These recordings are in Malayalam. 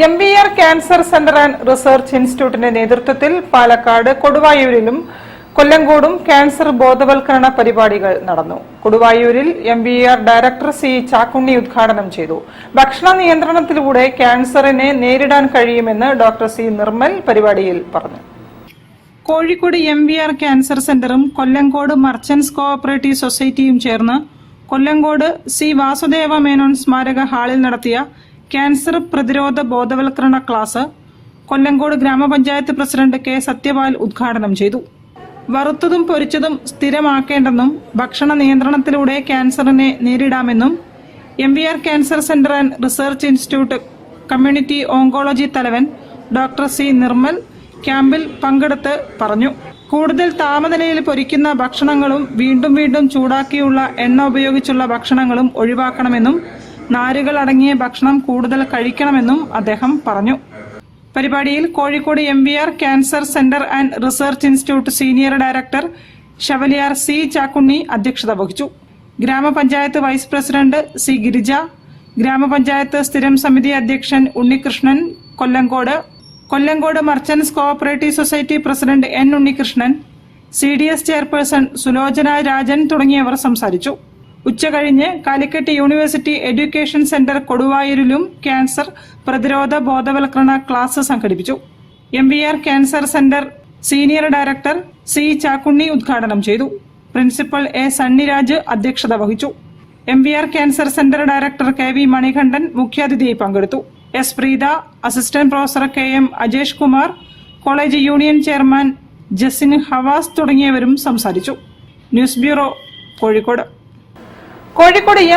MBR cancer centre and research ഇൻസ്റ്റിറ്റ്യൂട്ടിന്റെ നേതൃത്വത്തിൽ പാലക്കാട് കൊടുവായൂരിലും കൊല്ലങ്കോടും ക്യാൻസർ ബോധവൽക്കരണ പരിപാടികൾ നടന്നു. കൊടുവായൂരിൽ MBR ഡയറക്ടർ C. ചാക്കുണ്ണി ഉദ്ഘാടനം ചെയ്തു. ഭക്ഷണ നിയന്ത്രണത്തിലൂടെ ക്യാൻസറിനെ നേരിടാൻ കഴിയുമെന്ന് ഡോക്ടർ C. നിർമ്മൽ പരിപാടിയിൽ പറഞ്ഞു. കോഴിക്കോട് MBR ക്യാൻസർ സെന്ററും കൊല്ലങ്കോട് മർച്ചന്റ്സ് കോഓപ്പറേറ്റീവ് സൊസൈറ്റിയും ചേർന്ന് കൊല്ലങ്കോട് C. വാസുദേവ മേനോൻ സ്മാരക ഹാളിൽ നടത്തിയ ക്യാൻസർ പ്രതിരോധ ബോധവൽക്കരണ ക്ലാസ് കൊല്ലങ്കോട് ഗ്രാമപഞ്ചായത്ത് പ്രസിഡന്റ് K. സത്യപാൽ ഉദ്ഘാടനം ചെയ്തു. വറുത്തതും പൊരിച്ചതും സ്ഥിരമാക്കേണ്ടെന്നും ഭക്ഷണ നിയന്ത്രണത്തിലൂടെ ക്യാൻസറിനെ നേരിടാമെന്നും MBR cancer centre and research institute community oncology തലവൻ ഡോക്ടർ C. നിർമ്മൽ ക്യാമ്പിൽ പങ്കെടുത്ത് പറഞ്ഞു. കൂടുതൽ താപനിലയിൽ പൊരിക്കുന്ന ഭക്ഷണങ്ങളും വീണ്ടും വീണ്ടും ചൂടാക്കിയുള്ള എണ്ണ ഉപയോഗിച്ചുള്ള ഭക്ഷണങ്ങളും ഒഴിവാക്കണമെന്നും നാരുകൾ അടങ്ങിയ ഭക്ഷണം കൂടുതൽ കഴിക്കണമെന്നും അദ്ദേഹം പറഞ്ഞു. പരിപാടിയിൽ Kozhikode MBR cancer centre and research institute senior director Chevalier C. Chakkunni അധ്യക്ഷത വഹിച്ചു. ഗ്രാമപഞ്ചായത്ത് വൈസ് പ്രസിഡന്റ് C. ഗിരിജ, ഗ്രാമപഞ്ചായത്ത് സ്ഥിരം സമിതി അധ്യക്ഷൻ Unnikrishnan Kollengode merchants cooperative society president N. Unnikrishnan, CDS chairperson Sulochana Rajan തുടങ്ങിയവർ സംസാരിച്ചു. ഉച്ചകഴിഞ്ഞ് കാലിക്കറ്റ് യൂണിവേഴ്സിറ്റി എഡ്യൂക്കേഷൻ സെന്റർ കൊടുവായൂരിലും ക്യാൻസർ പ്രതിരോധ ബോധവൽക്കരണ ക്ലാസ് സംഘടിപ്പിച്ചു. MBR cancer centre senior director C. Chakkunni ഉദ്ഘാടനം ചെയ്തു. Principal A. സണ്ണിരാജ് അധ്യക്ഷത വഹിച്ചു. MBR cancer centre director KV Manikandan മുഖ്യാതിഥിയായി പങ്കെടുത്തു. S. Preetha, assistant professor KM Ajesh Kumar, college union chairman Jasin Havas തുടങ്ങിയവരും സംസാരിച്ചു. News bureau, Kozhikode.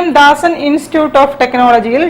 M. Dasan institute of ടെക്നോളജിയിൽ